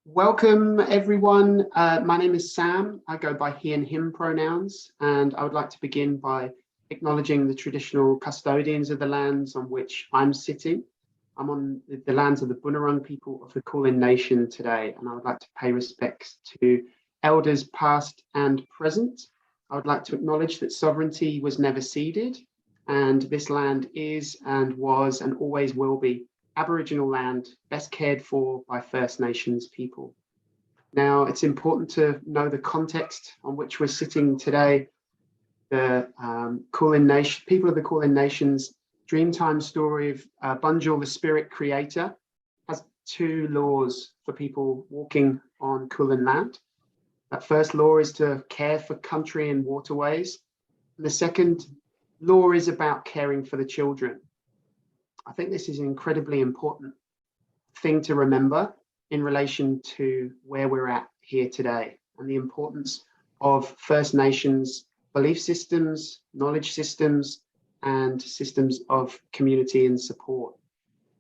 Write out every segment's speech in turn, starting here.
Welcome everyone. My name is Sam. I go by he and him pronouns, and I would like to begin by acknowledging the traditional custodians of the lands on which I'm sitting. I'm on the lands of the Bunurong people of the Kulin Nation today, and I would like to pay respects to elders past and present. I would like to acknowledge that sovereignty was never ceded, and this land is and was and always will be Aboriginal land best cared for by First Nations people. Now, it's important to know the context on which we're sitting today. The Kulin Nation, people of the Kulin Nation's Dreamtime story of Bunjil, the spirit creator, has two laws for people walking on Kulin land. That first law is to care for country and waterways. And the second law is about caring for the children. I think this is an incredibly important thing to remember in relation to where we're at here today and the importance of First Nations belief systems, knowledge systems, and systems of community and support.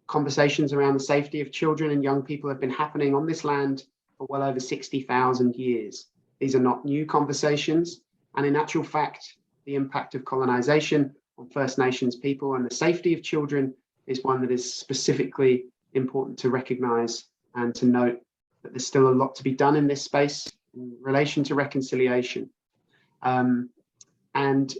Conversations around the safety of children and young people have been happening on this land for well over 60,000 years. These are not new conversations, and in actual fact, the impact of colonization on First Nations people and the safety of children is one that is specifically important to recognize and to note that there's still a lot to be done in this space in relation to reconciliation. And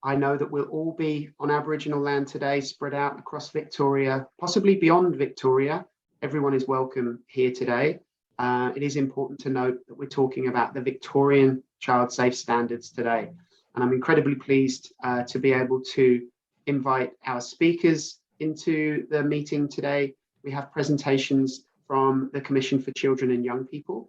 I know that we'll all be on Aboriginal land today, spread out across Victoria, possibly beyond Victoria. Everyone is welcome here today. It is important to note that we're talking about the Victorian child safe standards today. And I'm incredibly pleased to be able to invite our speakers into the meeting today. We have presentations from the Commission for Children and Young People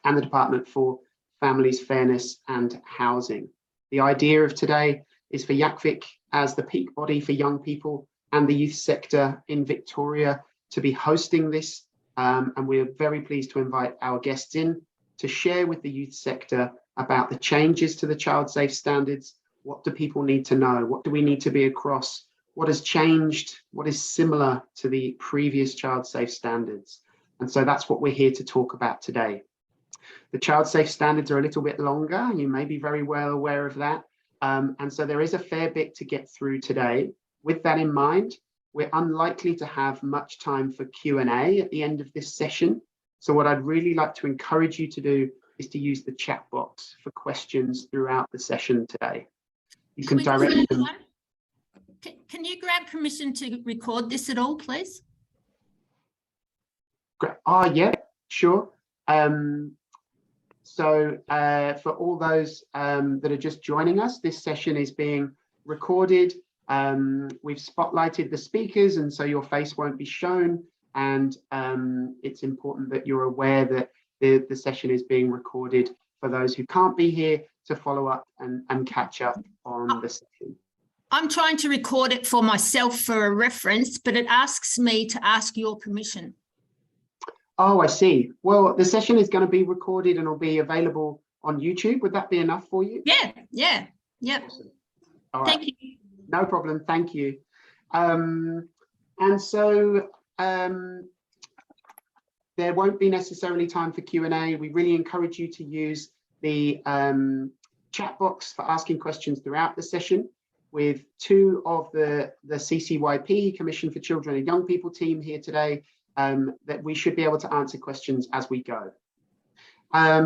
and the Department for Families, Fairness and Housing. The idea of today is for YACVIC as the peak body for young people and the youth sector in Victoria to be hosting this. And we're very pleased to invite our guests in to share with the youth sector about the changes to the child safe standards. What do people need to know? What do we need to be across? What has changed? What is similar to the previous child safe standards? And so that's what we're here to talk about today. The child safe standards are a little bit longer. You may be very well aware of that. And so there is a fair bit to get through today. With that in mind, we're unlikely to have much time for Q&A at the end of this session. So what I'd really like to encourage you to do is to use the chat box for questions throughout the session today. You can direct them. Can you grab permission to record this at all, please? Yeah, sure. So for all those that are just joining us, this session is being recorded. We've spotlighted the speakers, and so your face won't be shown. And it's important that you're aware that the session is being recorded for those who can't be here to follow up and catch up on the session. I'm trying to record it for myself for a reference, but it asks me to ask your permission. Oh, I see. Well, the session is going to be recorded and will be available on YouTube. Would that be enough for you? Yeah. Yep. Awesome. All right. Thank you. No problem. Thank you. And so there won't be necessarily time for Q&A. We really encourage you to use the chat box for asking questions throughout the session, with two of the CCYP, Commission for Children and Young People team here today, that we should be able to answer questions as we go. I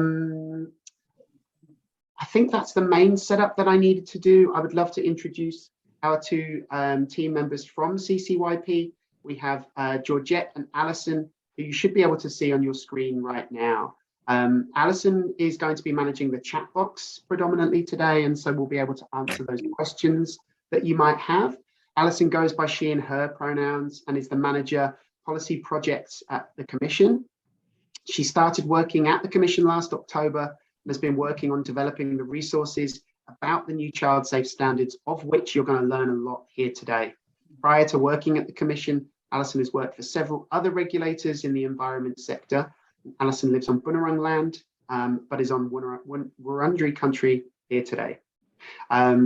think that's the main setup that I needed to do. I would love to introduce our two team members from CCYP. We have Georgette and Alison, who you should be able to see on your screen right now. Alison is going to be managing the chat box predominantly today, and so we'll be able to answer those questions that you might have. Alison goes by she and her pronouns and is the manager policy projects at the Commission. She started working at the Commission last October and has been working on developing the resources about the new child safe standards, of which you're going to learn a lot here today. Prior to working at the Commission, Alison has worked for several other regulators in the environment sector. Alison lives on Bunurong land, but is on Wurundjeri country here today.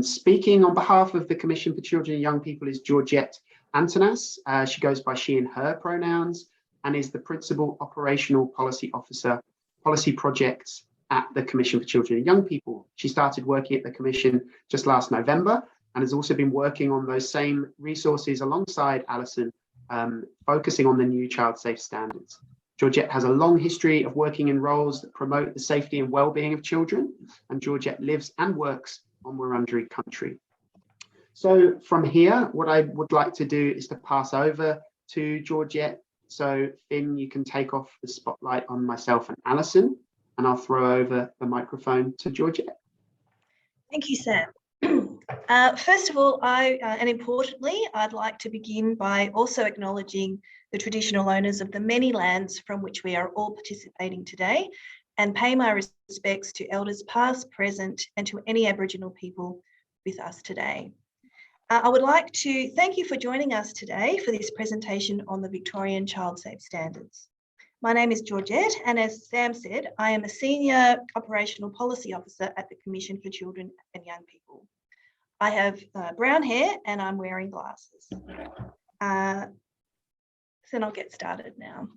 Speaking on behalf of the Commission for Children and Young People is Georgette Antonas. She goes by she and her pronouns, and is the Principal Operational Policy Officer, Policy Projects at the Commission for Children and Young People. She started working at the Commission just last November and has also been working on those same resources alongside Alison, focusing on the new child safe standards. Georgette has a long history of working in roles that promote the safety and well-being of children, and Georgette lives and works on Wurundjeri country. So from here, what I would like to do is to pass over to Georgette. So Finn, you can take off the spotlight on myself and Alison, and I'll throw over the microphone to Georgette. Thank you, Sam. First of all, and importantly, I'd like to begin by also acknowledging the traditional owners of the many lands from which we are all participating today, and pay my respects to elders past, present, and to any Aboriginal people with us today. I would like to thank you for joining us today for this presentation on the Victorian Child Safe Standards. My name is Georgette, and as Sam said, I am a Senior Operational Policy Officer at the Commission for Children and Young People. I have brown hair and I'm wearing glasses. So I'll get started now.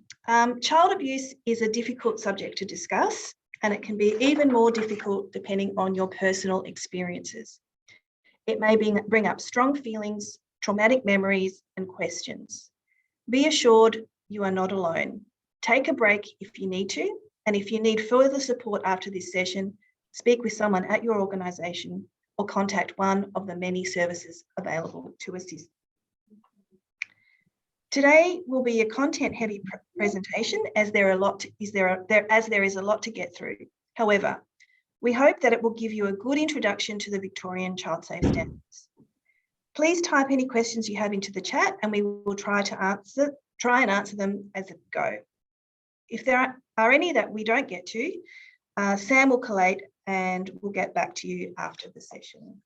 Child abuse is a difficult subject to discuss, and it can be even more difficult depending on your personal experiences. It may bring up strong feelings, traumatic memories, and questions. Be assured you are not alone. Take a break if you need to, and if you need further support after this session, speak with someone at your organisation or contact one of the many services available to assist. Today will be a content-heavy presentation as there is a lot to get through. However, we hope that it will give you a good introduction to the Victorian Child Safe Standards. Please type any questions you have into the chat, and we will try and answer them as it goes. If there are any that we don't get to, Sam will collate and we'll get back to you after the session.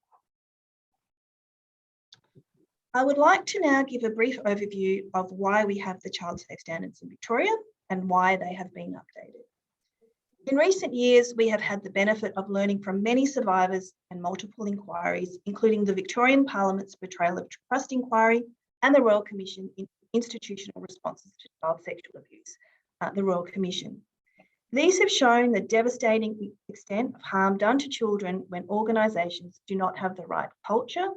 I would like to now give a brief overview of why we have the Child Safe Standards in Victoria and why they have been updated. In recent years, we have had the benefit of learning from many survivors and multiple inquiries, including the Victorian Parliament's Betrayal of Trust Inquiry and the Royal Commission in Institutional Responses to Child Sexual Abuse, the Royal Commission. These have shown the devastating extent of harm done to children when organisations do not have the right culture,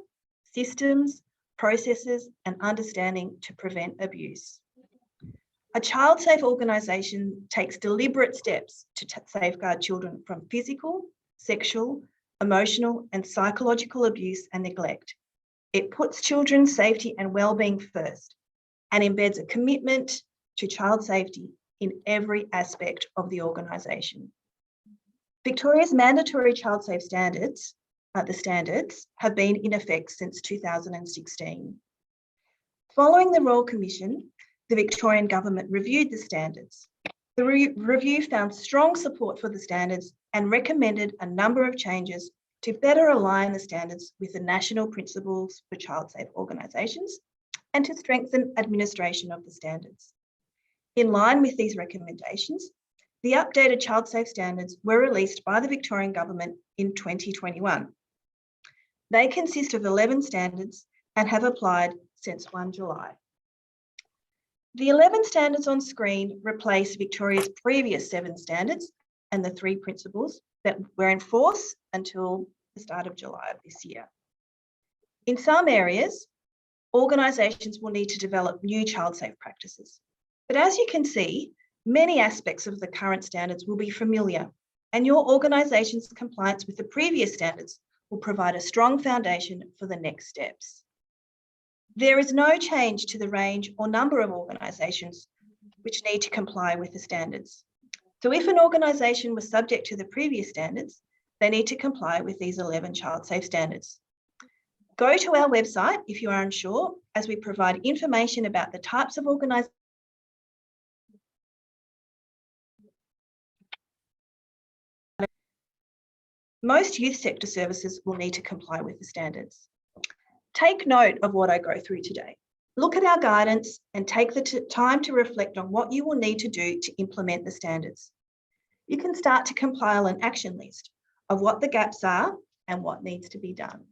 systems, processes and understanding to prevent abuse. A child-safe organisation takes deliberate steps to safeguard children from physical, sexual, emotional and psychological abuse and neglect. It puts children's safety and well-being first and embeds a commitment to child safety in every aspect of the organisation. Victoria's mandatory child safe standards, the standards, have been in effect since 2016. Following the Royal Commission, the Victorian Government reviewed the standards. The review found strong support for the standards and recommended a number of changes to better align the standards with the national principles for child safe organisations and to strengthen administration of the standards. In line with these recommendations, the updated child safe standards were released by the Victorian Government in 2021. They consist of 11 standards and have applied since 1 July. The 11 standards on screen replace Victoria's previous 7 standards and the 3 principles that were in force until the start of July of this year. In some areas, organisations will need to develop new child safe practices. But as you can see, many aspects of the current standards will be familiar, and your organisation's compliance with the previous standards will provide a strong foundation for the next steps. There is no change to the range or number of organisations which need to comply with the standards. So if an organisation was subject to the previous standards, they need to comply with these 11 child safe standards. Go to our website if you are unsure, as we provide information about the types of organisations most youth sector services will need to comply with the standards. Take note of what I go through today. Look at our guidance and take the time to reflect on what you will need to do to implement the standards. You can start to compile an action list of what the gaps are and what needs to be done.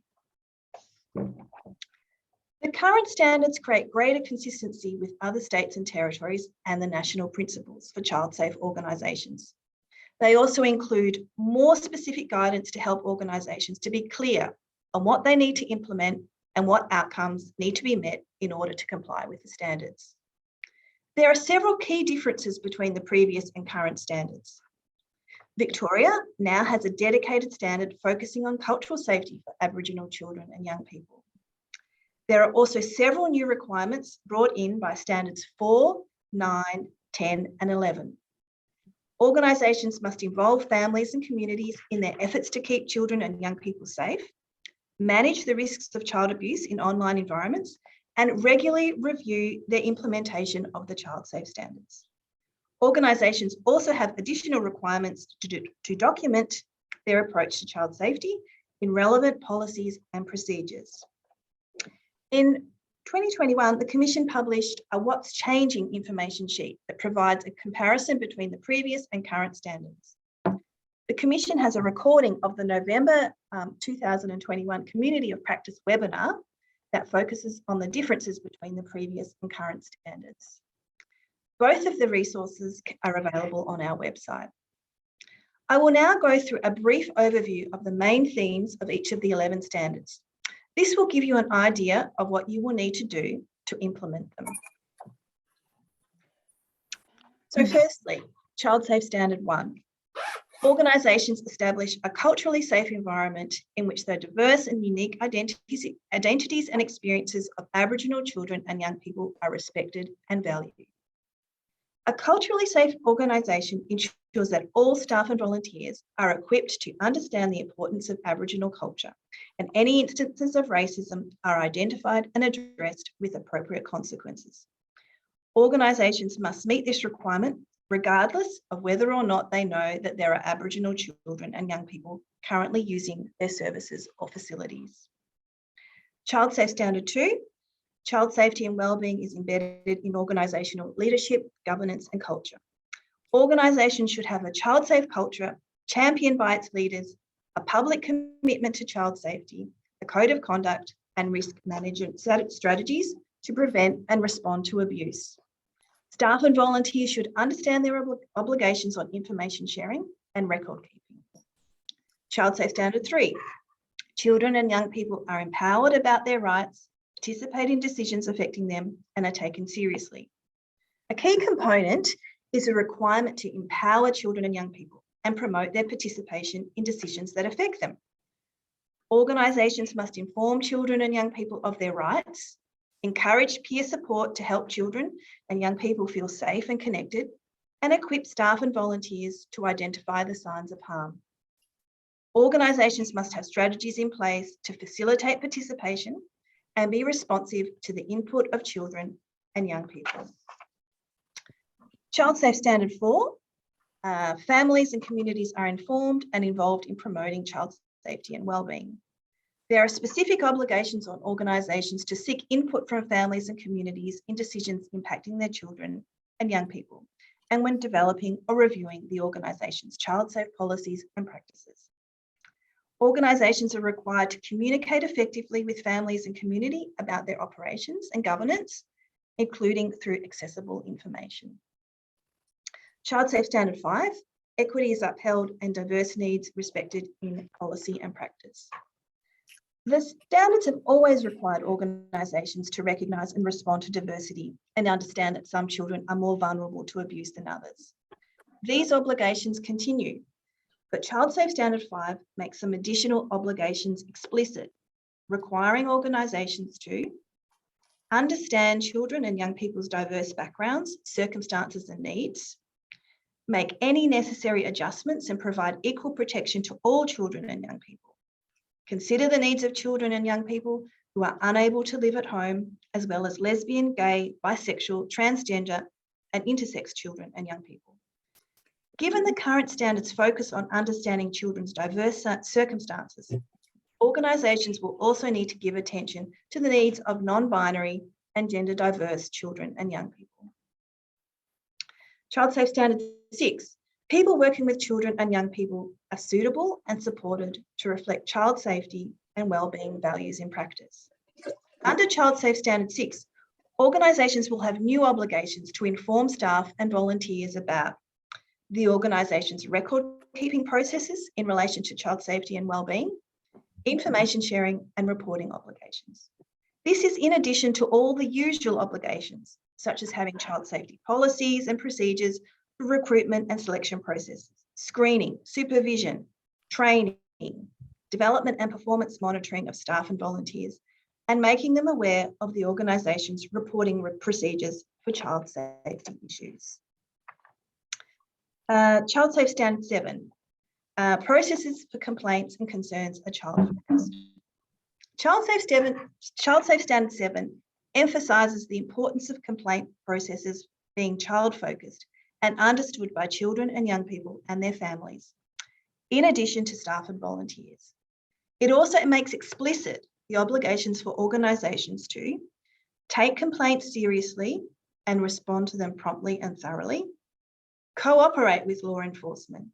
The The current standards create greater consistency with other states and territories and the national principles for child-safe organisations. They also include more specific guidance to help organisations to be clear on what they need to implement and what outcomes need to be met in order to comply with the standards. There are several key differences between the previous and current standards. Victoria now has a dedicated standard focusing on cultural safety for Aboriginal children and young people. There are also several new requirements brought in by standards 4, 9, 10 and 11. Organisations must involve families and communities in their efforts to keep children and young people safe, manage the risks of child abuse in online environments, and regularly review their implementation of the child safe standards. Organisations also have additional requirements to document their approach to child safety in relevant policies and procedures. In 2021, the Commission published a What's Changing information sheet that provides a comparison between the previous and current standards. The Commission has a recording of the November 2021 Community of Practice webinar that focuses on the differences between the previous and current standards. Both of the resources are available on our website. I will now go through a brief overview of the main themes of each of the 11 standards. This will give you an idea of what you will need to do to implement them. So firstly, Child Safe Standard 1. Organisations establish a culturally safe environment in which the diverse and unique identities and experiences of Aboriginal children and young people are respected and valued. A culturally safe organisation ensures that all staff and volunteers are equipped to understand the importance of Aboriginal culture, and any instances of racism are identified and addressed with appropriate consequences. Organisations must meet this requirement regardless of whether or not they know that there are Aboriginal children and young people currently using their services or facilities. Child Safe Standard 2. Child safety and wellbeing is embedded in organisational leadership, governance and culture. Organisations should have a child safe culture championed by its leaders, a public commitment to child safety, a code of conduct and risk management strategies to prevent and respond to abuse. Staff and volunteers should understand their obligations on information sharing and record keeping. Child Safe Standard 3. Children and young people are empowered about their rights, participate in decisions affecting them, and are taken seriously. A key component is a requirement to empower children and young people and promote their participation in decisions that affect them. Organisations must inform children and young people of their rights, encourage peer support to help children and young people feel safe and connected, and equip staff and volunteers to identify the signs of harm. Organisations must have strategies in place to facilitate participation and be responsive to the input of children and young people. Child Safe Standard 4. Families and communities are informed and involved in promoting child safety and wellbeing. There are specific obligations on organisations to seek input from families and communities in decisions impacting their children and young people, and when developing or reviewing the organisation's child safe policies and practices. Organisations are required to communicate effectively with families and community about their operations and governance, including through accessible information. Child Safe Standard 5. Equity is upheld and diverse needs respected in policy and practice. The standards have always required organisations to recognise and respond to diversity and understand that some children are more vulnerable to abuse than others. These obligations continue, but Child Safe Standard 5 makes some additional obligations explicit, requiring organisations to understand children and young people's diverse backgrounds, circumstances and needs, make any necessary adjustments and provide equal protection to all children and young people. Consider the needs of children and young people who are unable to live at home, as well as lesbian, gay, bisexual, transgender, and intersex children and young people. Given the current standards focus on understanding children's diverse circumstances, organisations will also need to give attention to the needs of non-binary and gender diverse children and young people. Child Safe Standard 6. People working with children and young people are suitable and supported to reflect child safety and wellbeing values in practice. Under Child Safe Standard 6, organisations will have new obligations to inform staff and volunteers about the organisation's record-keeping processes in relation to child safety and wellbeing, information sharing and reporting obligations. This is in addition to all the usual obligations, such as having child safety policies and procedures, recruitment and selection processes, screening, supervision, training, development and performance monitoring of staff and volunteers, and making them aware of the organisation's reporting procedures for child safety issues. Child Safe Standard 7, processes for complaints and concerns are child focused. Child Safe Standard 7 emphasises the importance of complaint processes being child focused and understood by children and young people and their families, in addition to staff and volunteers. It also makes explicit the obligations for organisations to take complaints seriously and respond to them promptly and thoroughly, cooperate with law enforcement,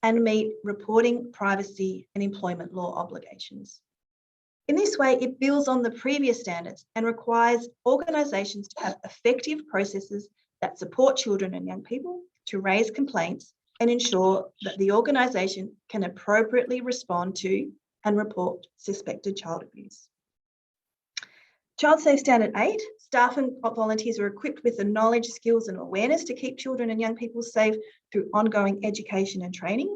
and meet reporting, privacy and employment law obligations. In this way, it builds on the previous standards and requires organisations to have effective processes that support children and young people to raise complaints and ensure that the organisation can appropriately respond to and report suspected child abuse. Child Safe Standard 8, staff and volunteers are equipped with the knowledge, skills and awareness to keep children and young people safe through ongoing education and training.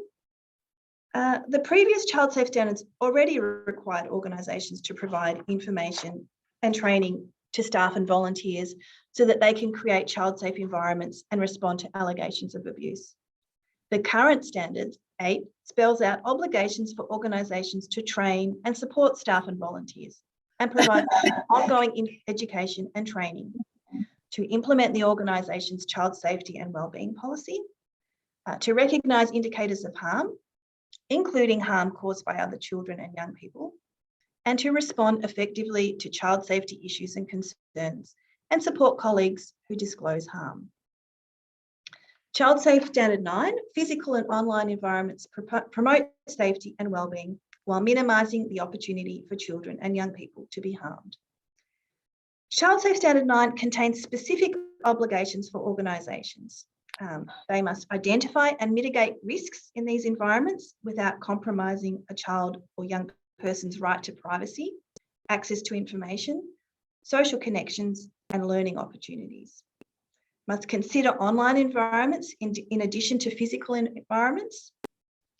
The previous Child Safe Standards already required organisations to provide information and training to staff and volunteers so that they can create child safe environments and respond to allegations of abuse. The current Standard 8 spells out obligations for organisations to train and support staff and volunteers and provide ongoing education and training to implement the organisation's child safety and wellbeing policy, to recognise indicators of harm, including harm caused by other children and young people, and to respond effectively to child safety issues and concerns and support colleagues who disclose harm. Child Safe Standard 9, physical and online environments promote safety and wellbeing while minimising the opportunity for children and young people to be harmed. Child Safe Standard 9 contains specific obligations for organisations. They must identify and mitigate risks in these environments without compromising a child or young person's right to privacy, access to information, social connections, and learning opportunities. Must consider online environments in addition to physical environments,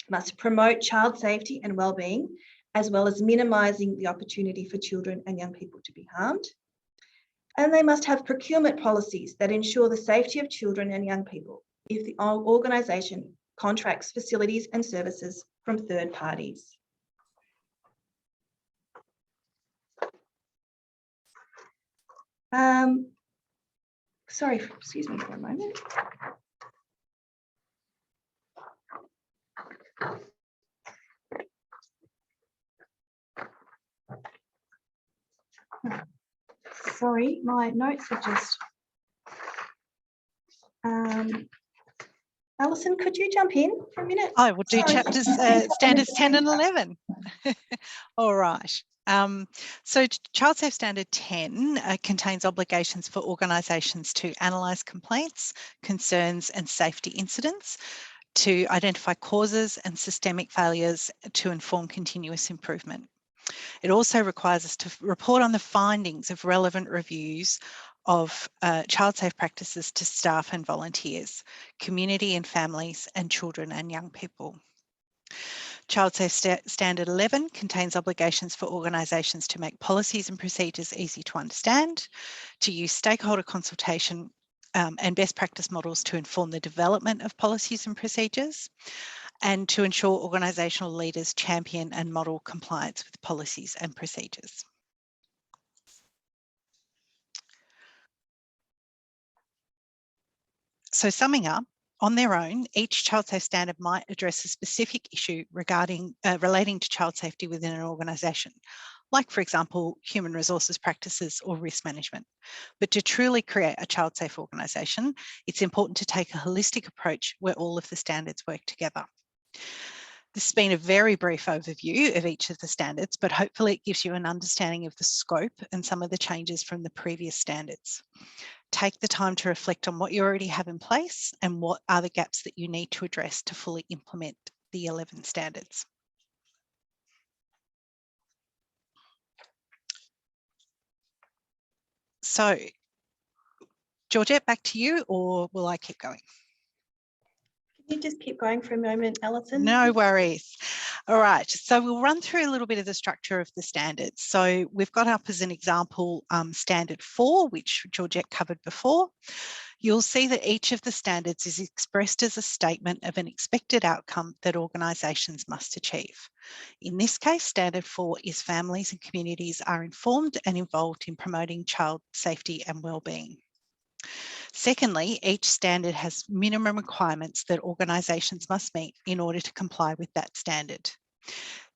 must promote child safety and wellbeing, as well as minimising the opportunity for children and young people to be harmed. And they must have procurement policies that ensure the safety of children and young people if the organisation contracts facilities and services from third parties. Sorry, excuse me for a moment. Sorry, my notes are just... Alison, could you jump in for a minute? I will do Sorry. chapters, standards 10 and 11. All right. So Child Safe Standard 10 contains obligations for organisations to analyse complaints, concerns and safety incidents, to identify causes and systemic failures to inform continuous improvement. It also requires us to report on the findings of relevant reviews of child safe practices to staff and volunteers, community and families, and children and young people. Child Safe Standard 11 contains obligations for organisations to make policies and procedures easy to understand, to use stakeholder consultation and best practice models to inform the development of policies and procedures, and to ensure organisational leaders champion and model compliance with policies and procedures. So summing up, on their own, each Child Safe Standard might address a specific issue relating to child safety within an organisation, like, for example, human resources practices or risk management. But to truly create a child safe organisation, it's important to take a holistic approach where all of the standards work together. This has been a very brief overview of each of the standards, but hopefully it gives you an understanding of the scope and some of the changes from the previous standards. Take the time to reflect on what you already have in place and what are the gaps that you need to address to fully implement the 11 standards. So, Georgette, back to you, or will I keep going? Can you just keep going for a moment, Alison? No worries. All right, so we'll run through a little bit of the structure of the standards. So we've got up as an example standard 4, which Georgette covered before. You'll see that each of the standards is expressed as a statement of an expected outcome that organisations must achieve. In this case, standard 4 is families and communities are informed and involved in promoting child safety and wellbeing. Secondly, each standard has minimum requirements that organisations must meet in order to comply with that standard.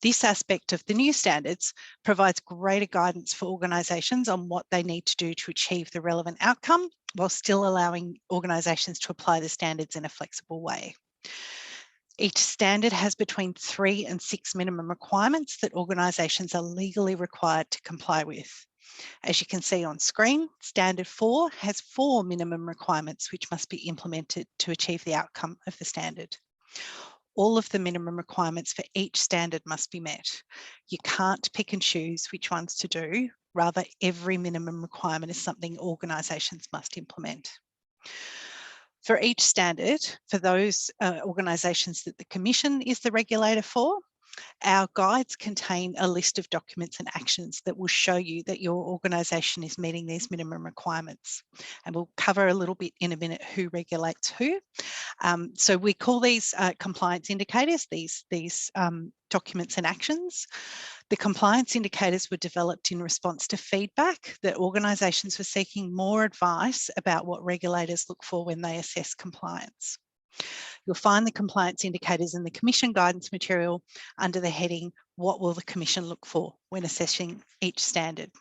This aspect of the new standards provides greater guidance for organisations on what they need to do to achieve the relevant outcome, while still allowing organisations to apply the standards in a flexible way. Each standard has between 3 and 6 minimum requirements that organisations are legally required to comply with. As you can see on screen, standard 4 has 4 minimum requirements which must be implemented to achieve the outcome of the standard. All of the minimum requirements for each standard must be met. You can't pick and choose which ones to do. Rather, every minimum requirement is something organisations must implement. For each standard, for those organisations that the Commission is the regulator for, our guides contain a list of documents and actions that will show you that your organisation is meeting these minimum requirements. And we'll cover a little bit in a minute who regulates who. So we call these compliance indicators, these documents and actions. The compliance indicators were developed in response to feedback that organisations were seeking more advice about what regulators look for when they assess compliance. You'll find the compliance indicators in the Commission guidance material under the heading, "What will the Commission look for when assessing each standard?"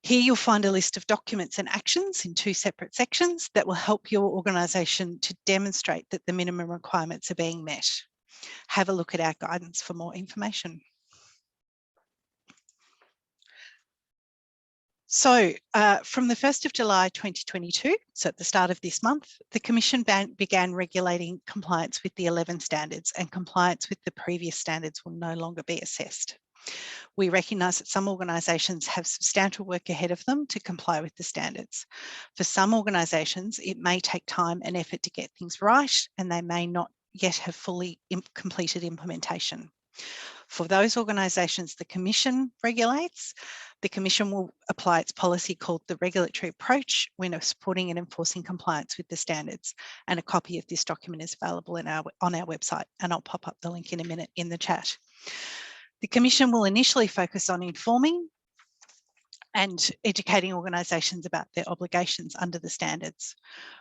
Here you'll find a list of documents and actions in 2 separate sections that will help your organisation to demonstrate that the minimum requirements are being met. Have a look at our guidance for more information. So from the 1st of July 2022, so at the start of this month, the Commission began regulating compliance with the 11 standards, and compliance with the previous standards will no longer be assessed. We recognise that some organisations have substantial work ahead of them to comply with the standards. For some organisations, it may take time and effort to get things right, and they may not yet have fully completed implementation. For those organisations the Commission regulates, the Commission will apply its policy called the regulatory approach when supporting and enforcing compliance with the standards. And a copy of this document is available on our website, and I'll pop up the link in a minute in the chat. The Commission will initially focus on informing and educating organisations about their obligations under the standards.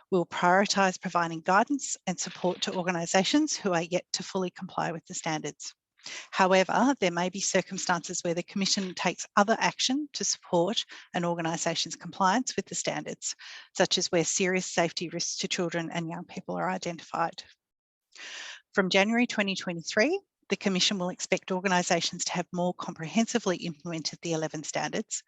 We'll prioritise providing guidance and support to organisations who are yet to fully comply with the standards. However, there may be circumstances where the Commission takes other action to support an organisation's compliance with the standards, such as where serious safety risks to children and young people are identified. From January 2023, the Commission will expect organisations to have more comprehensively implemented the 11 standards,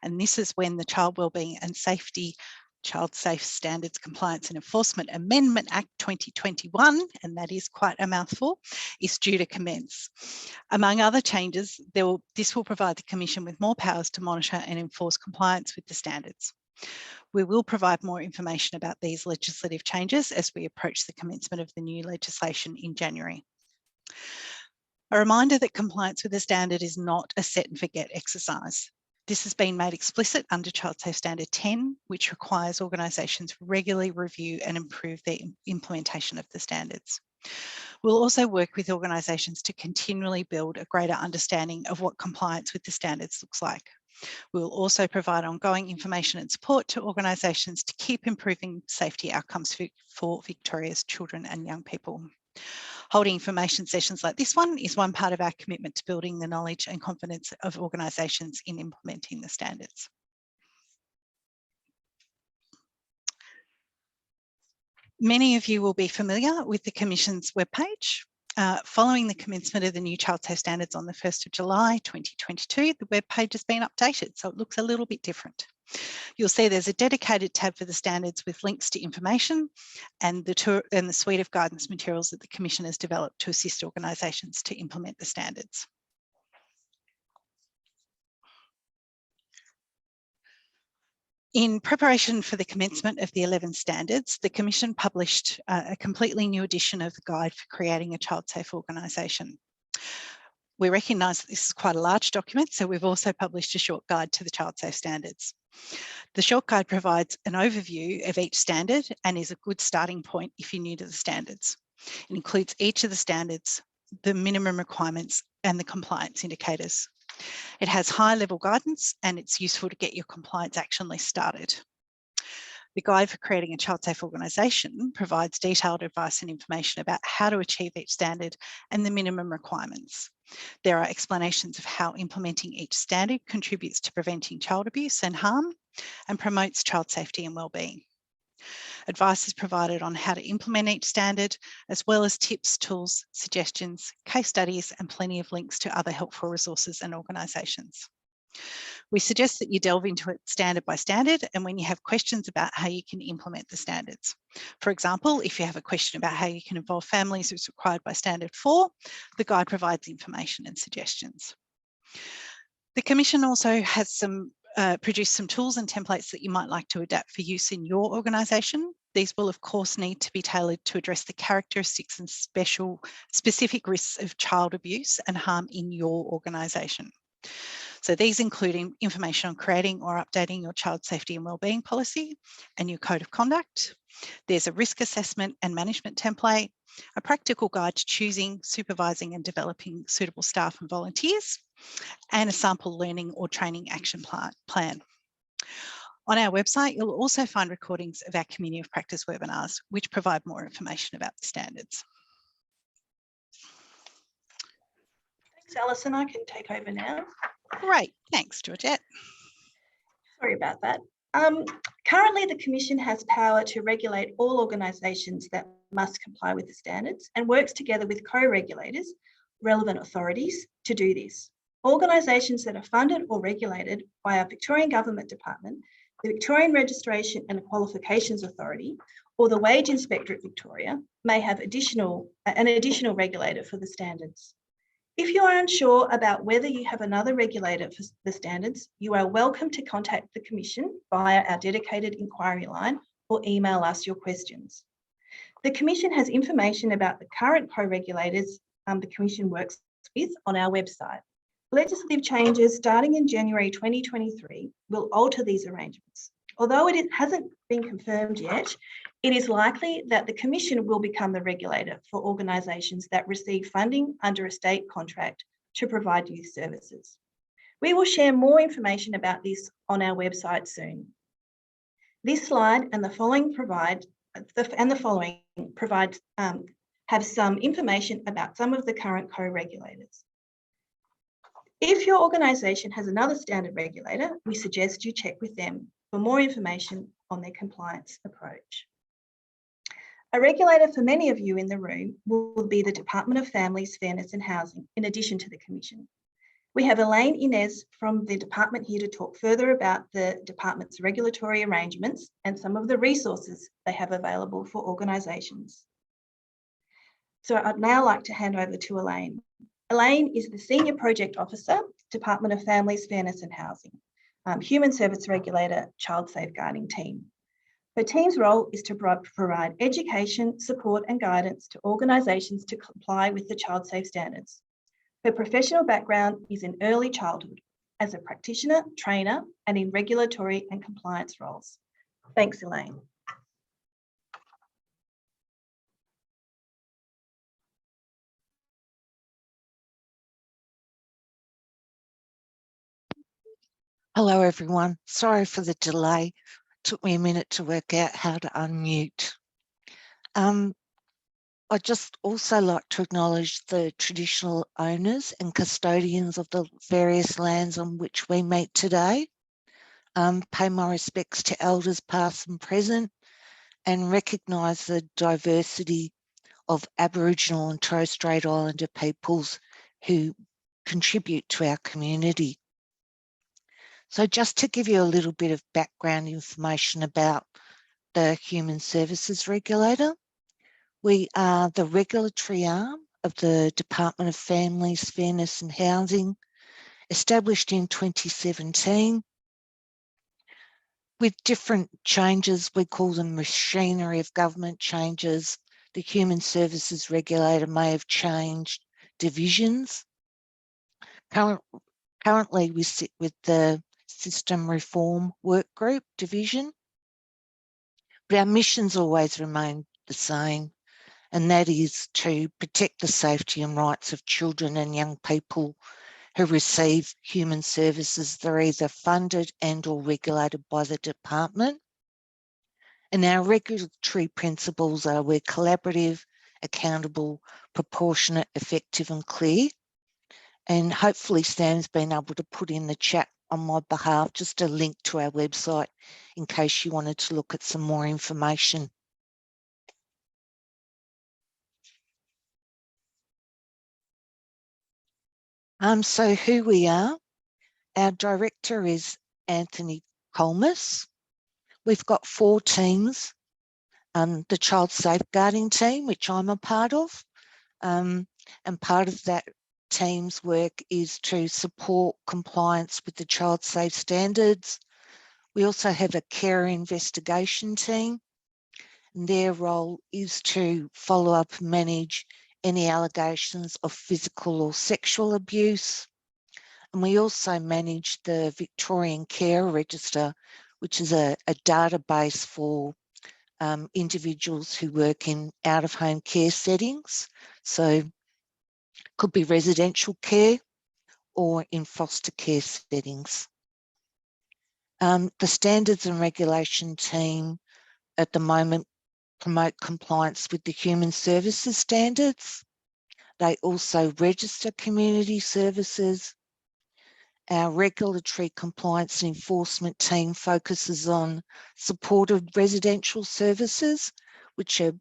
and this is when the Child Wellbeing and Safety Child Safe Standards Compliance and Enforcement Amendment Act 2021, and that is quite a mouthful, is due to commence. Among other changes, this will provide the Commission with more powers to monitor and enforce compliance with the standards. We will provide more information about these legislative changes as we approach the commencement of the new legislation in January. A reminder that compliance with the standard is not a set and forget exercise. This has been made explicit under Child Safe Standard 10, which requires organisations regularly review and improve their implementation of the standards. We'll also work with organisations to continually build a greater understanding of what compliance with the standards looks like. We'll also provide ongoing information and support to organisations to keep improving safety outcomes for Victoria's children and young people. Holding information sessions like this one is one part of our commitment to building the knowledge and confidence of organisations in implementing the standards. Many of you will be familiar with the Commission's webpage. Following the commencement of the new Child Safe Standards on the 1st of July 2022, the web page has been updated, so it looks a little bit different. You'll see there's a dedicated tab for the standards with links to information and the suite of guidance materials that the Commission has developed to assist organisations to implement the standards. In preparation for the commencement of the 11 standards, the Commission published a completely new edition of the Guide for Creating a Child Safe Organisation. We recognise that this is quite a large document, so we've also published a short guide to the Child Safe Standards. The short guide provides an overview of each standard and is a good starting point if you're new to the standards. It includes each of the standards, the minimum requirements, and the compliance indicators. It has high-level guidance and it's useful to get your compliance action list started. The Guide for Creating a Child Safe Organisation provides detailed advice and information about how to achieve each standard and the minimum requirements. There are explanations of how implementing each standard contributes to preventing child abuse and harm and promotes child safety and wellbeing. Advice is provided on how to implement each standard, as well as tips, tools, suggestions, case studies, and plenty of links to other helpful resources and organisations. We suggest that you delve into it standard by standard and when you have questions about how you can implement the standards. For example, if you have a question about how you can involve families as required by Standard 4, the guide provides information and suggestions. The Commission also has produced some tools and templates that you might like to adapt for use in your organisation. These will of course need to be tailored to address the characteristics and specific risks of child abuse and harm in your organisation. So these include information on creating or updating your child safety and wellbeing policy and your code of conduct. There's a risk assessment and management template, a practical guide to choosing, supervising and developing suitable staff and volunteers, and a sample learning or training action plan. On our website, you'll also find recordings of our Community of Practice webinars, which provide more information about the standards. Thanks, Alison. I can take over now. Great, thanks, Georgette. Sorry about that. Currently, the Commission has power to regulate all organisations that must comply with the standards and works together with co-regulators, relevant authorities, to do this. Organisations that are funded or regulated by our Victorian Government Department, the Victorian Registration and Qualifications Authority, or the Wage Inspector at Victoria may have an additional regulator for the standards. If you are unsure about whether you have another regulator for the standards, you are welcome to contact the Commission via our dedicated inquiry line or email us your questions. The Commission has information about the current co-regulators the Commission works with on our website. Legislative changes starting in January 2023 will alter these arrangements. Although it hasn't been confirmed yet, it is likely that the Commission will become the regulator for organisations that receive funding under a state contract to provide youth services. We will share more information about this on our website soon. This slide and the following have some information about some of the current co-regulators. If your organisation has another standard regulator, we suggest you check with them for more information on their compliance approach. A regulator for many of you in the room will be the Department of Families, Fairness and Housing, in addition to the Commission. We have Elaine Inez from the department here to talk further about the department's regulatory arrangements and some of the resources they have available for organisations. So I'd now like to hand over to Elaine. Elaine is the Senior Project Officer, Department of Families, Fairness and Housing, Human Service Regulator, Child Safeguarding Team. Her team's role is to provide education, support and guidance to organisations to comply with the Child Safe Standards. Her professional background is in early childhood as a practitioner, trainer and in regulatory and compliance roles. Thanks, Elaine. Hello, everyone. Sorry for the delay. Took me a minute to work out how to unmute. I'd just also like to acknowledge the traditional owners and custodians of the various lands on which we meet today. Pay my respects to elders past and present and recognise the diversity of Aboriginal and Torres Strait Islander peoples who contribute to our community. So just to give you a little bit of background information about the Human Services Regulator, we are the regulatory arm of the Department of Families, Fairness and Housing, established in 2017. With different changes, we call them machinery of government changes. The Human Services Regulator may have changed divisions. Currently, we sit with the System Reform Work Group division, but our missions always remain the same, and that is to protect the safety and rights of children and young people who receive human services that are either funded and or regulated by the department. And our regulatory principles are we're collaborative, accountable, proportionate, effective and clear. And hopefully Sam's been able to put in the chat on my behalf just a link to our website in case you wanted to look at some more information. So who we are, our director is Anthony Colmus. We've got 4 teams, the child safeguarding team, which I'm a part of, and part of that team's work is to support compliance with the child safe standards. We also have a care investigation team, and their role is to follow up and manage any allegations of physical or sexual abuse. And we also manage the Victorian Care Register, which is a database for individuals who work in out-of-home care settings. So could be residential care or in foster care settings. The Standards and Regulation team at the moment promote compliance with the human services standards. They also register community services. Our regulatory compliance and enforcement team focuses on supported residential services, which are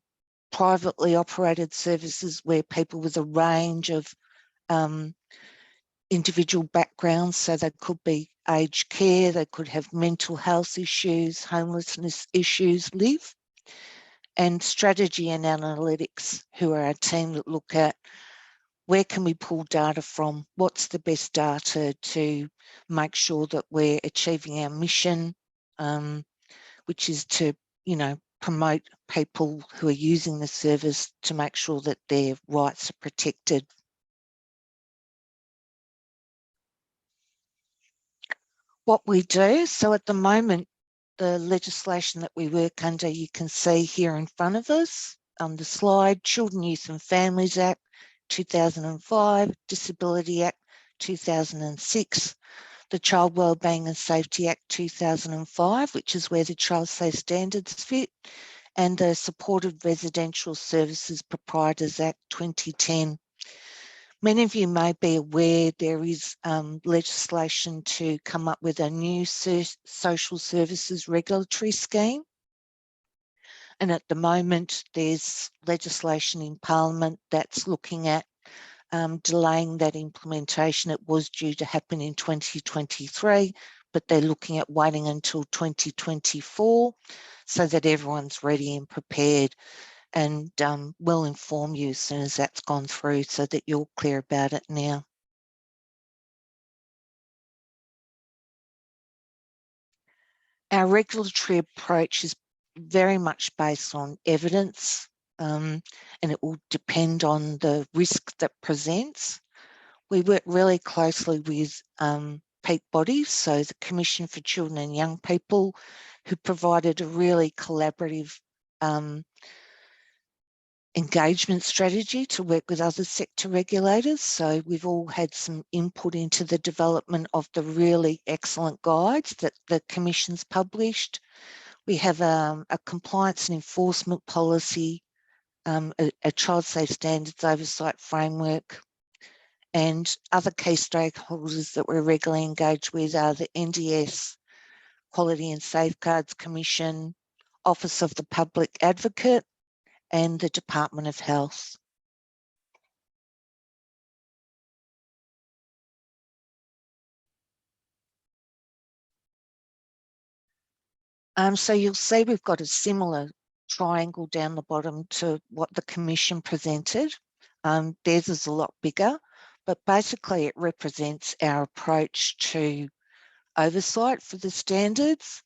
privately operated services where people with a range of individual backgrounds, so they could be aged care, they could have mental health issues, homelessness issues, live. And strategy and analytics, who are our team that look at where can we pull data from, what's the best data to make sure that we're achieving our mission, which is to, promote people who are using the service to make sure that their rights are protected. What we do, so at the moment, the legislation that we work under, you can see here in front of us on the slide, Children, Youth and Families Act 2005, Disability Act 2006, the Child Wellbeing and Safety Act 2005, which is where the Child Safe Standards fit, and the Supported Residential Services Proprietors Act 2010. Many of you may be aware there is legislation to come up with a new social services regulatory scheme. And at the moment, there's legislation in Parliament that's looking at delaying that implementation. It was due to happen in 2023, but they're looking at waiting until 2024 so that everyone's ready and prepared. And we'll inform you as soon as that's gone through so that you're clear about it now. Our regulatory approach is very much based on evidence, and it will depend on the risk that presents. We work really closely with peak bodies, so the Commission for Children and Young People, who provided a really collaborative engagement strategy to work with other sector regulators. So we've all had some input into the development of the really excellent guides that the Commission's published. We have a compliance and enforcement policy, a child safe standards oversight framework, and other key stakeholders that we're regularly engaged with are the NDS, Quality and Safeguards Commission, Office of the Public Advocate, and the Department of Health. So you'll see we've got a similar triangle down the bottom to what the Commission presented. Theirs is a lot bigger, but basically it represents our approach to oversight for the standards.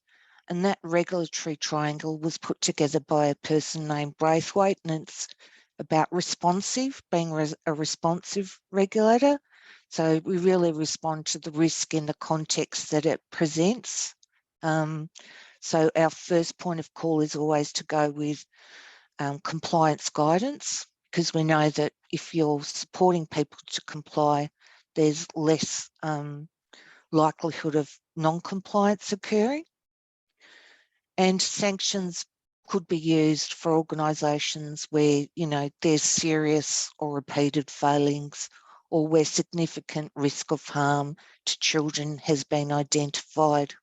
And that regulatory triangle was put together by a person named Braithwaite, and it's about responsive, being a responsive regulator. So we really respond to the risk in the context that it presents. So our first point of call is always to go with compliance guidance, because we know that if you're supporting people to comply, there's less likelihood of non-compliance occurring. And sanctions could be used for organisations where, you know, there's serious or repeated failings, or where significant risk of harm to children has been identified.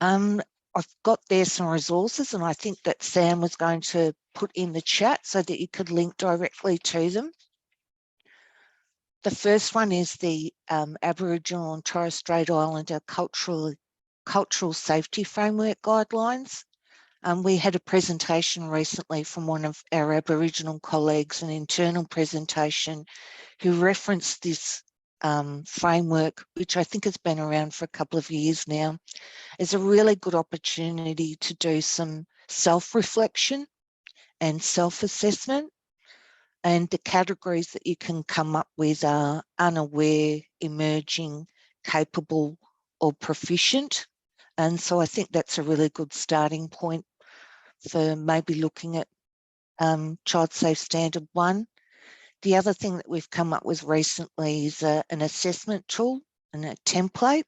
I've got there some resources, and I think that Sam was going to put in the chat so that you could link directly to them. The first one is the Aboriginal and Torres Strait Islander Cultural Safety Framework Guidelines. We had a presentation recently from one of our Aboriginal colleagues, an internal presentation, who referenced this framework, which I think has been around for a couple of years now, is a really good opportunity to do some self-reflection and self-assessment. And the categories that you can come up with are unaware, emerging, capable, or proficient. And so I think that's a really good starting point for maybe looking at Child Safe Standard 1. The other thing that we've come up with recently is an assessment tool and a template,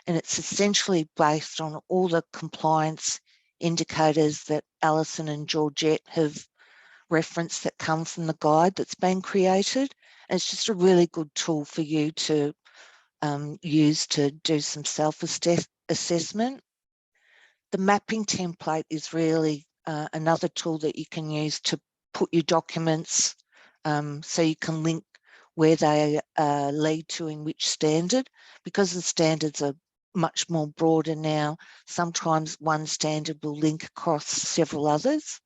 and it's essentially based on all the compliance indicators that Alison and Georgette have referenced that come from the guide that's been created. And it's just a really good tool for you to use to do some self-assessment. The mapping template is really another tool that you can use to put your documents so you can link where they lead to in which standard, because the standards are much more broader now. Sometimes one standard will link across several others.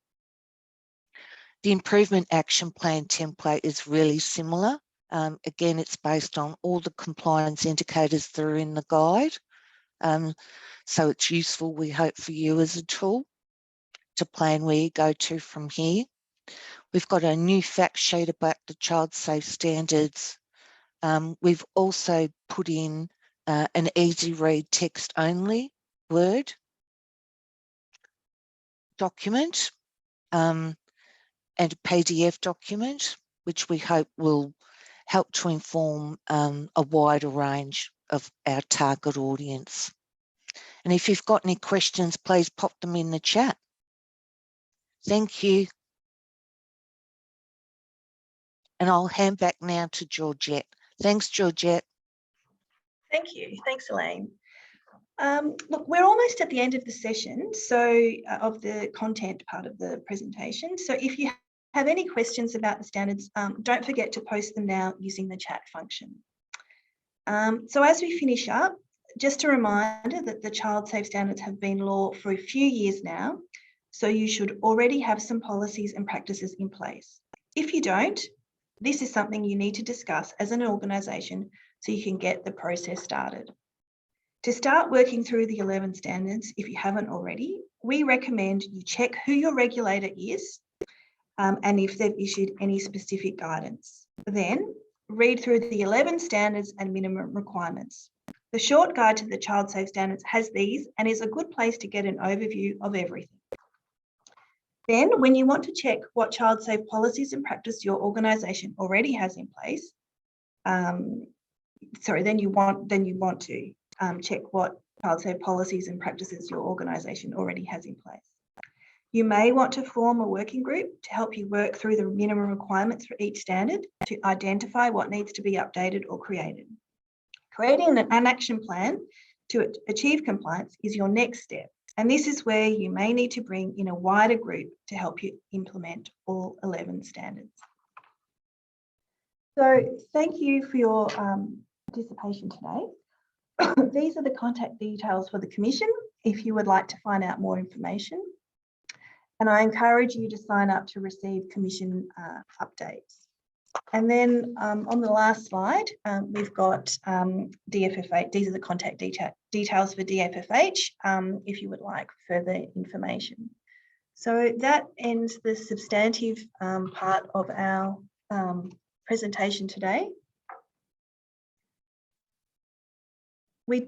The Improvement Action Plan template is really similar. Again, it's based on all the compliance indicators that are in the guide. So it's useful, we hope, for you as a tool to plan where you go to from here. We've got a new fact sheet about the Child Safe Standards. We've also put in an easy read text only Word document and a PDF document, which we hope will help to inform a wider range of our target audience. And if you've got any questions, please pop them in the chat. Thank you. And I'll hand back now to Georgette. Thanks, Georgette. Thank you. Thanks, Elaine. Look, we're almost at the end of the session, so of the content part of the presentation. So if you have any questions about the standards, don't forget to post them now using the chat function. So as we finish up, just a reminder that the Child Safe Standards have been law for a few years now, so you should already have some policies and practices in place. If you don't, this is something you need to discuss as an organisation so you can get the process started. To start working through the 11 standards, if you haven't already, we recommend you check who your regulator is and if they've issued any specific guidance. Then read through the 11 standards and minimum requirements. The short guide to the Child Safe Standards has these and is a good place to get an overview of everything. Then when you want to check what child safe policies and practice your organisation already has in place, then you want to check what child safe policies and practices your organisation already has in place. You may want to form a working group to help you work through the minimum requirements for each standard to identify what needs to be updated or created. Creating an action plan to achieve compliance is your next step. And this is where you may need to bring in a wider group to help you implement all 11 standards. So thank you for your participation today. These are the contact details for the Commission if you would like to find out more information. And I encourage you to sign up to receive Commission updates. And then on the last slide, we've got DFFH. These are the contact details for DFFH if you would like further information. So that ends the substantive part of our presentation today. Were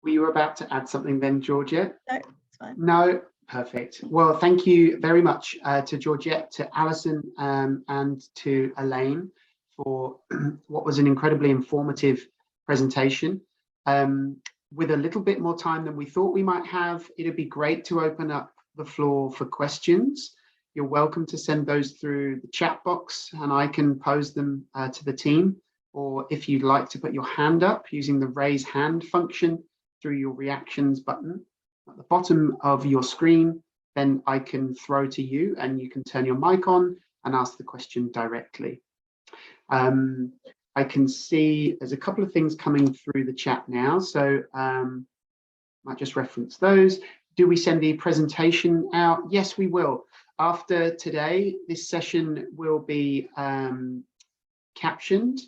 you about to add something then, Georgette? No, it's fine. No, perfect. Well, thank you very much to Georgette, to Alison, and to Elaine for what was an incredibly informative presentation. With a little bit more time than we thought we might have, it'd be great to open up the floor for questions. You're welcome to send those through the chat box and I can pose them to the team. Or if you'd like to put your hand up using the raise hand function through your reactions button at the bottom of your screen, then I can throw to you and you can turn your mic on and ask the question directly. I can see there's a couple of things coming through the chat now, so might just reference those. Do we send the presentation out? Yes, we will. After today, this session will be captioned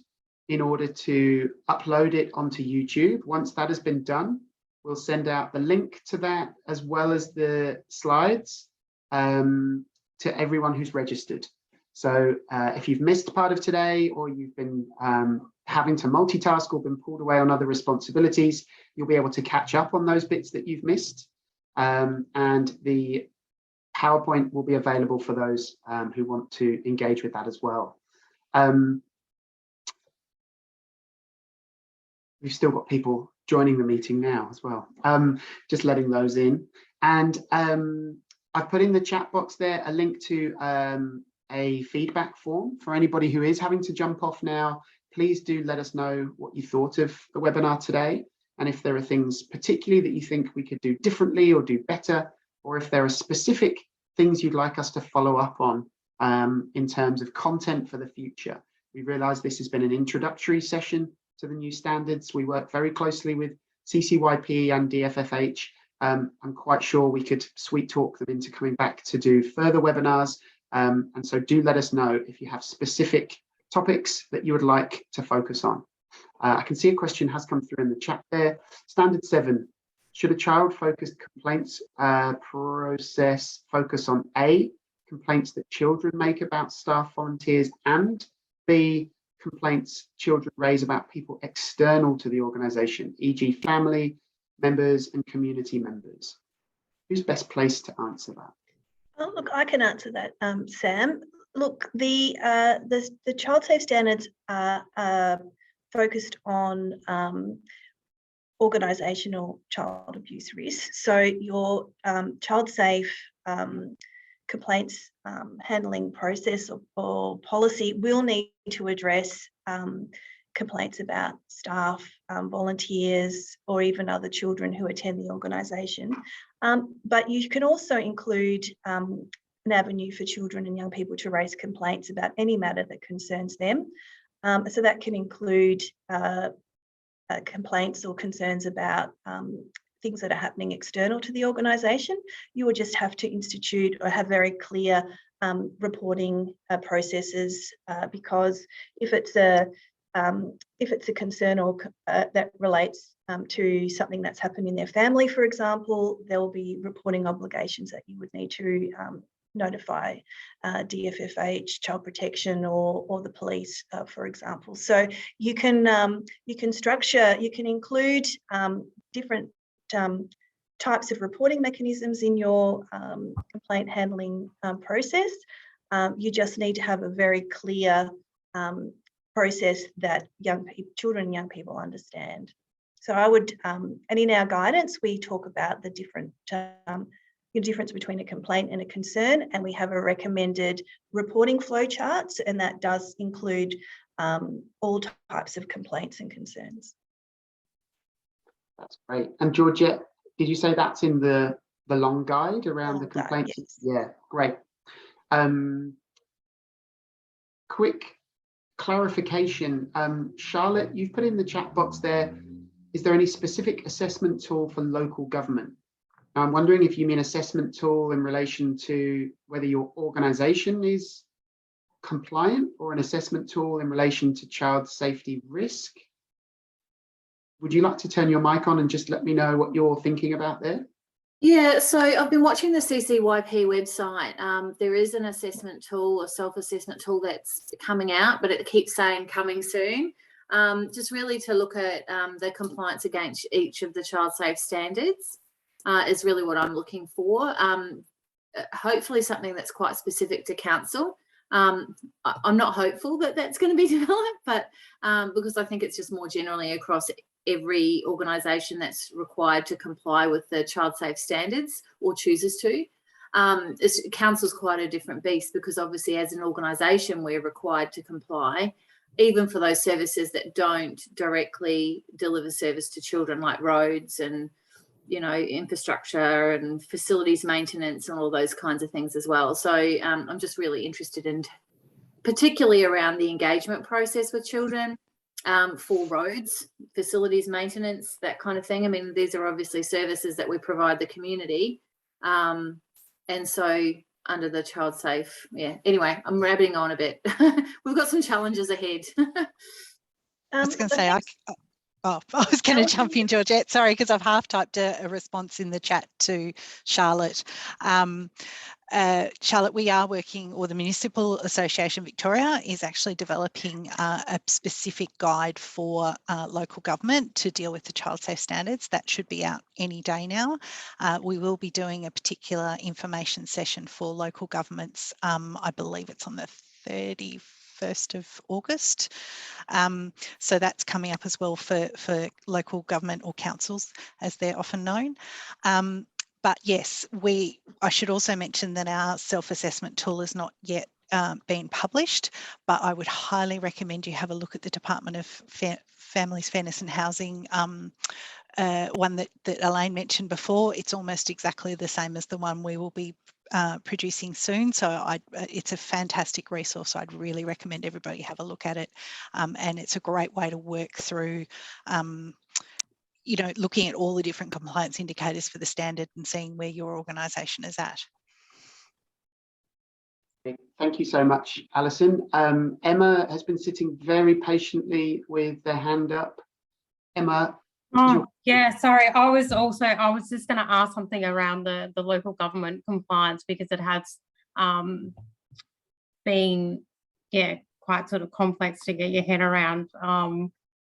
in order to upload it onto YouTube. Once that has been done, we'll send out the link to that as well as the slides to everyone who's registered. So if you've missed part of today or you've been having to multitask or been pulled away on other responsibilities, you'll be able to catch up on those bits that you've missed. And the PowerPoint will be available for those who want to engage with that as well. We've still got people joining the meeting now as well, just letting those in. And I've put in the chat box there a link to a feedback form for anybody who is having to jump off now. Please do let us know what you thought of the webinar today. And if there are things particularly that you think we could do differently or do better, or if there are specific things you'd like us to follow up on in terms of content for the future. We realise this has been an introductory session to the new standards. We work very closely with CCYP and DFFH. I'm quite sure we could sweet talk them into coming back to do further webinars. And so do let us know if you have specific topics that you would like to focus on. I can see a question has come through in the chat there. Standard 7, should a child-focused complaints process focus on A, complaints that children make about staff, volunteers, and B, complaints children raise about people external to the organisation, e.g. family members and community members? Who's best placed to answer that? Oh, look, I can answer that, Sam. Look, the child safe standards are focused on organisational child abuse risks. So your child safe complaints handling process or policy will need to address complaints about staff, volunteers, or even other children who attend the organisation. But you can also include an avenue for children and young people to raise complaints about any matter that concerns them. So that can include complaints or concerns about things that are happening external to the organisation. You will just have to institute or have very clear reporting processes because if it's a concern or that relates to something that's happened in their family, for example, there will be reporting obligations that you would need to notify DFFH, Child Protection, or the police, for example. So you can include different types of reporting mechanisms in your complaint handling process. You just need to have a very clear process that children and young people understand. So I would, and in our guidance, we talk about the different the difference between a complaint and a concern, and we have a recommended reporting flow charts, and that does include all types of complaints and concerns. That's great. And Georgette, did you say that's in the long guide around the Long guide, complaints? yes. Yeah, great. Quick clarification. Charlotte, you've put in the chat box there, is there any specific assessment tool for local government? I'm wondering if you mean assessment tool in relation to whether your organisation is compliant, or an assessment tool in relation to child safety risk. Would you like to turn your mic on and just let me know what you're thinking about there? Yeah, so I've been watching the CCYP website. There is an assessment tool, a self-assessment tool that's coming out, but it keeps saying coming soon. Just really to look at the compliance against each of the child safe standards is really what I'm looking for. Hopefully something that's quite specific to council. I'm not hopeful that that's going to be developed, but because I think it's just more generally across every organisation that's required to comply with the child safe standards or chooses to. Council's quite a different beast, because obviously as an organisation we're required to comply, even for those services that don't directly deliver service to children, like roads and, you know, infrastructure and facilities maintenance and all those kinds of things as well. So I'm just really interested in, particularly around the engagement process with children, for roads, facilities maintenance, that kind of thing. I mean, these are obviously services that we provide the community. And so under the child safe, yeah. Anyway, I'm rabbiting on a bit. We've got some challenges ahead. I was going to say, I was going to jump in, Georgette. Sorry, because I've half typed a response in the chat to Charlotte. Charlotte, we are working, or the Municipal Association Victoria is actually developing a specific guide for local government to deal with the child safe standards. That should be out any day now. We will be doing a particular information session for local governments. I believe it's on the 31st of August. So that's coming up as well for local government, or councils as they're often known. But yes, I should also mention that our self-assessment tool is not yet been published, but I would highly recommend you have a look at the Department of Families, Fairness and Housing one that Elaine mentioned before. It's almost exactly the same as the one we will be producing soon. So it's a fantastic resource. I'd really recommend everybody have a look at it. And it's a great way to work through you know, looking at all the different compliance indicators for the standard and seeing where your organisation is at. Thank you so much, Alison. Emma has been sitting very patiently with their hand up. Emma. Oh, yeah, sorry. I was just going to ask something around the local government compliance, because it has been, yeah, quite sort of complex to get your head around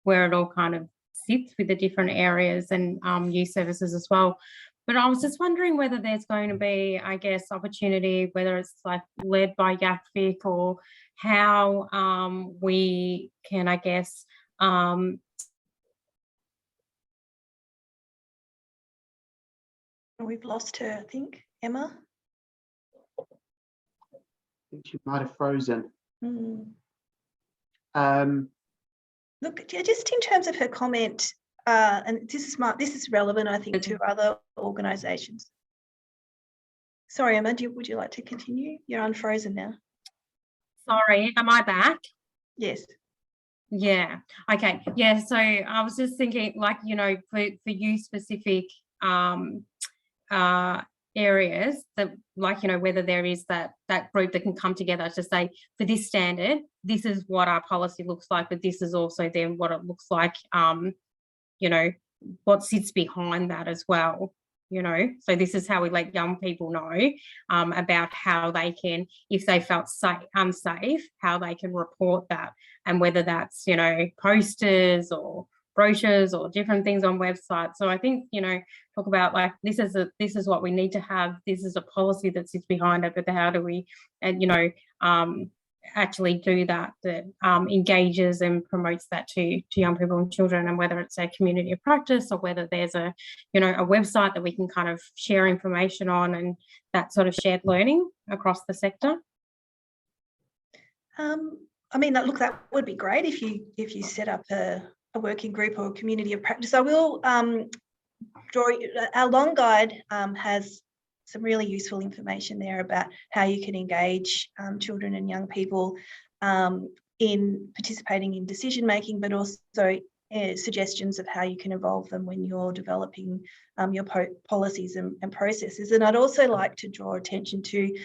where it all kind of sits with the different areas and youth services as well. But I was just wondering whether there's going to be, I guess, opportunity, whether it's like led by YACVIC, or how we can, I guess, we've lost her, I think, Emma. I think she might have frozen. Look, just in terms of her comment, and this is relevant, I think, to other organisations. Sorry, Emma, would you like to continue? You're unfrozen now. Sorry, am I back? Yes. Yeah. Okay. Yeah. So I was just thinking, like, you know, for you specific areas, that, like, you know, whether there is that group that can come together to say, for this standard, this is what our policy looks like, but this is also then what it looks like, you know, what sits behind that as well, you know. So this is how we let young people know about how they can, if they felt unsafe, how they can report that, and whether that's, you know, posters or brochures or different things on websites. So I think, you know, talk about like, this is what we need to have, this is a policy that sits behind it, but how do we, and, you know, actually do that engages and promotes that to young people and children, and whether it's a community of practice or whether there's a a website that we can kind of share information on, and that sort of shared learning across the sector. I mean, look, that would be great if you set up a working group or a community of practice. I will draw our long guide has some really useful information there about how you can engage children and young people in participating in decision making, but also suggestions of how you can involve them when you're developing your policies and processes. And I'd also like to draw attention to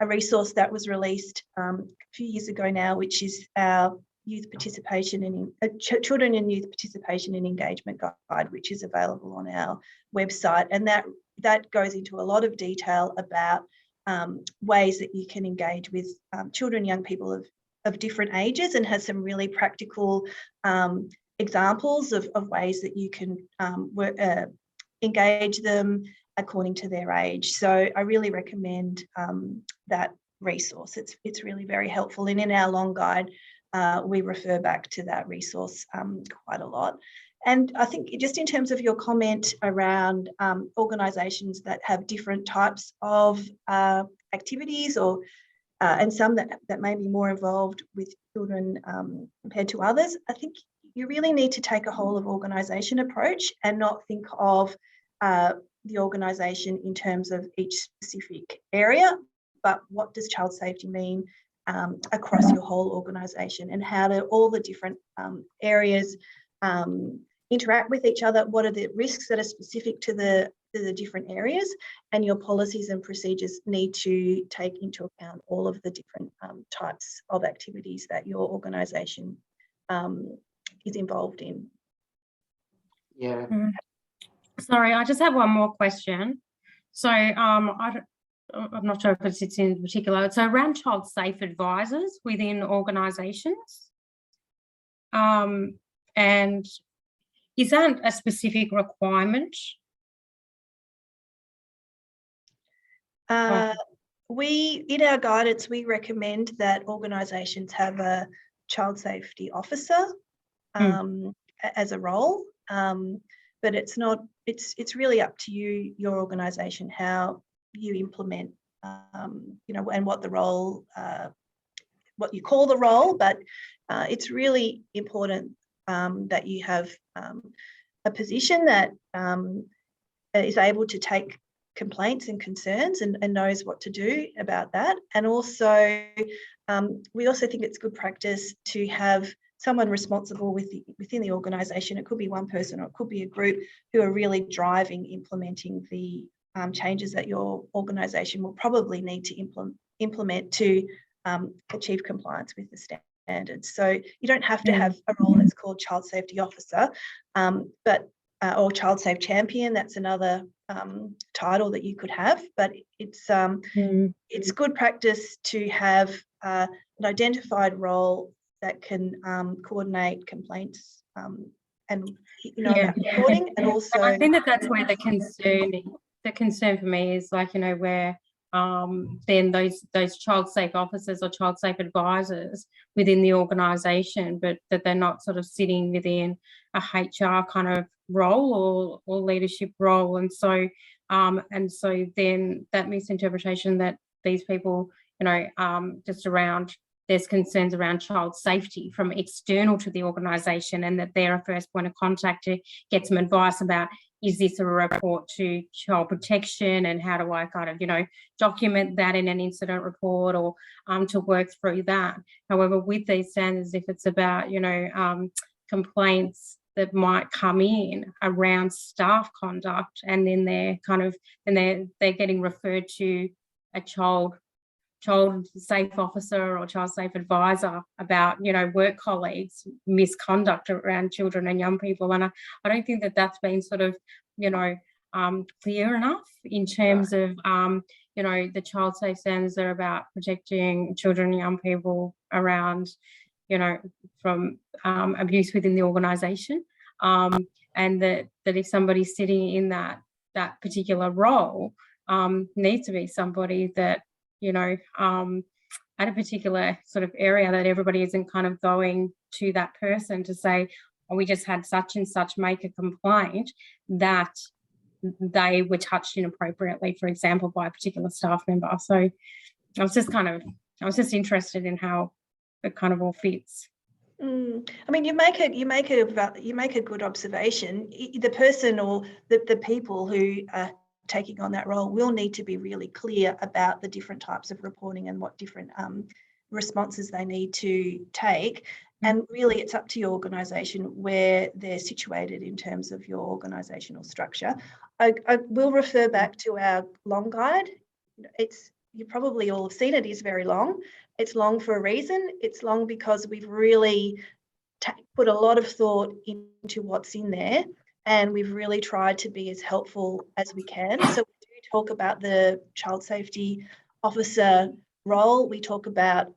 a resource that was released a few years ago now, which is our youth participation and children and youth participation and engagement guide, which is available on our website. And that goes into a lot of detail about ways that you can engage with children, young people of different ages, and has some really practical examples of ways that you can engage them according to their age. So I really recommend that resource. It's really very helpful. And in our long guide, we refer back to that resource quite a lot. And I think just in terms of your comment around organisations that have different types of activities or and some that may be more involved with children compared to others, I think you really need to take a whole of organisation approach and not think of the organisation in terms of each specific area, but what does child safety mean across your whole organisation, and how do all the different areas interact with each other? What are the risks that are specific to the different areas? And your policies and procedures need to take into account all of the different types of activities that your organisation is involved in. Yeah. Sorry, I just have one more question. So I'm not sure if it's in particular. So around child safe advisors within organisations, and is that a specific requirement? In our guidance, we recommend that organisations have a child safety officer as a role, but it's not. It's really up to you, your organisation, how you implement, and what the role, what you call the role. But it's really important that you have a position that is able to take complaints and concerns and knows what to do about that. And also, we also think it's good practice to have someone responsible within the organisation. It could be one person or it could be a group who are really driving, implementing the changes that your organisation will probably need to implement to achieve compliance with the standards. So you don't have to have a role that's called child safety officer, or child safe champion. That's another title that you could have, but it's good practice to have an identified role that can coordinate complaints and about reporting. And also, I think that's where the concern for me is, like, where then those child safe officers or child safe advisors within the organisation, but that they're not sort of sitting within a HR kind of role or leadership role. And so then that misinterpretation that these people, just around, there's concerns around child safety from external to the organisation, and that they're a first point of contact to get some advice about, is this a report to child protection, and how do I kind of, document that in an incident report, or to work through that. However, with these standards, if it's about, complaints that might come in around staff conduct, and then they're getting referred to a child safe officer or child safe advisor about, work colleagues' misconduct around children and young people. And I don't think that that's been sort of, clear enough in terms of, the child safe standards are about protecting children and young people around, from abuse within the organisation. And that if somebody's sitting in that particular role, needs to be somebody that, at a particular sort of area, that everybody isn't kind of going to that person to say, oh, we just had such and such make a complaint that they were touched inappropriately, for example, by a particular staff member. So I was just interested in how it kind of all fits. I mean, you make a good observation. The person or the people who are taking on that role will need to be really clear about the different types of reporting and what different responses they need to take. And really, it's up to your organisation where they're situated in terms of your organisational structure. I will refer back to our long guide. You probably all have seen it. It's very long. It's long for a reason. It's long because we've really put a lot of thought into what's in there, and we've really tried to be as helpful as we can. So we do talk about the child safety officer role. We talk about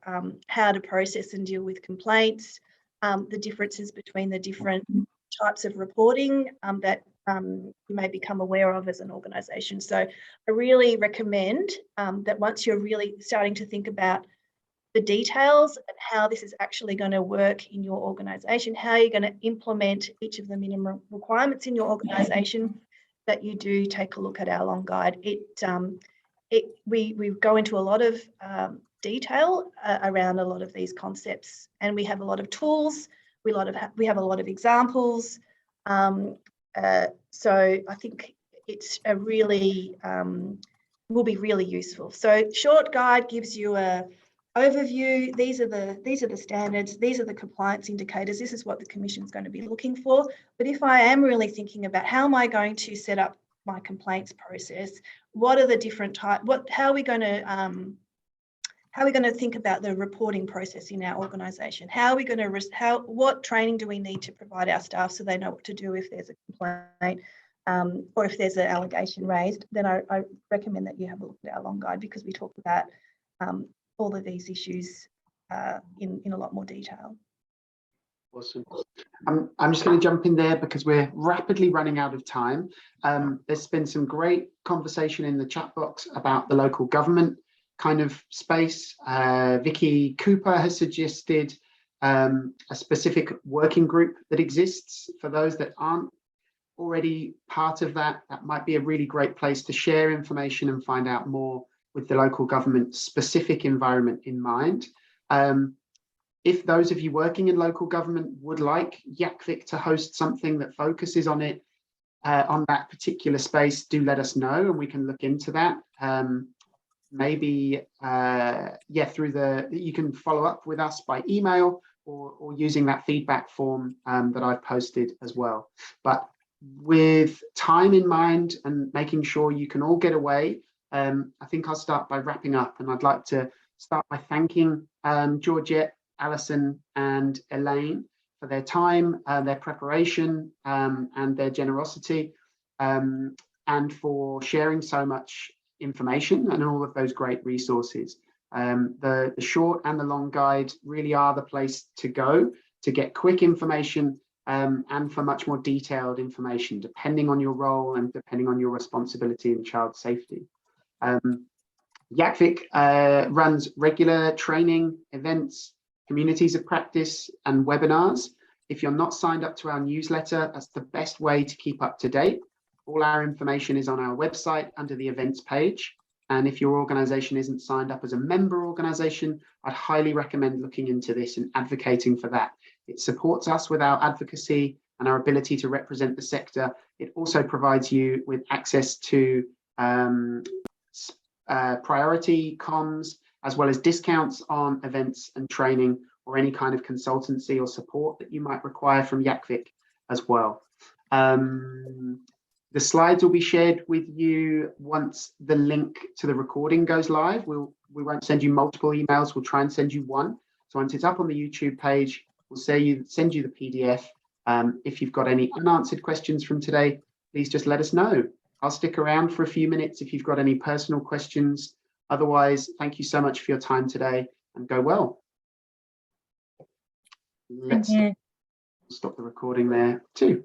how to process and deal with complaints, the differences between the different types of reporting that you may become aware of as an organisation. So I really recommend that once you're really starting to think about the details and how this is actually going to work in your organisation, how you're going to implement each of the minimum requirements in your organisation, that you do take a look at our long guide. We go into a lot of detail around a lot of these concepts, and we have a lot of tools. We have a lot of examples. So I think it's a really will be really useful. So short guide gives you a overview. These are the standards. These are the compliance indicators. This is what the Commission's going to be looking for. But if I am really thinking about how am I going to set up my complaints process, what are the different types? How are we going to think about the reporting process in our organisation? How are we going to what training do we need to provide our staff so they know what to do if there's a complaint or if there's an allegation raised? Then I recommend that you have a look at our long guide, because we talk about all of these issues in a lot more detail. Awesome. I'm just going to jump in there because we're rapidly running out of time. There's been some great conversation in the chat box about the local government kind of space. Vicky Cooper has suggested a specific working group that exists. For those that aren't already part of that, that might be a really great place to share information and find out more with the local government specific environment in mind. If those of you working in local government would like YACVIC to host something that focuses on it, on that particular space, do let us know and we can look into that. Maybe, you can follow up with us by email or using that feedback form that I've posted as well. But with time in mind and making sure you can all get away, I think I'll start by wrapping up, and I'd like to start by thanking Georgette, Alison and Elaine for their time, their preparation and their generosity, and for sharing so much information and all of those great resources. The short and the long guide really are the place to go to get quick information and for much more detailed information, depending on your role and depending on your responsibility in child safety. YACVIC runs regular training, events, communities of practice and webinars. If you're not signed up to our newsletter, that's the best way to keep up to date. All our information is on our website under the events page. And if your organisation isn't signed up as a member organisation, I'd highly recommend looking into this and advocating for that. It supports us with our advocacy and our ability to represent the sector. It also provides you with access to priority comms, as well as discounts on events and training or any kind of consultancy or support that you might require from YACVIC as well. The slides will be shared with you once the link to the recording goes live. We won't send you multiple emails, we'll try and send you one. So once it's up on the YouTube page, we'll send you the PDF. If you've got any unanswered questions from today, please just let us know. I'll stick around for a few minutes if you've got any personal questions. Otherwise, thank you so much for your time today and go well. Let's stop the recording there too.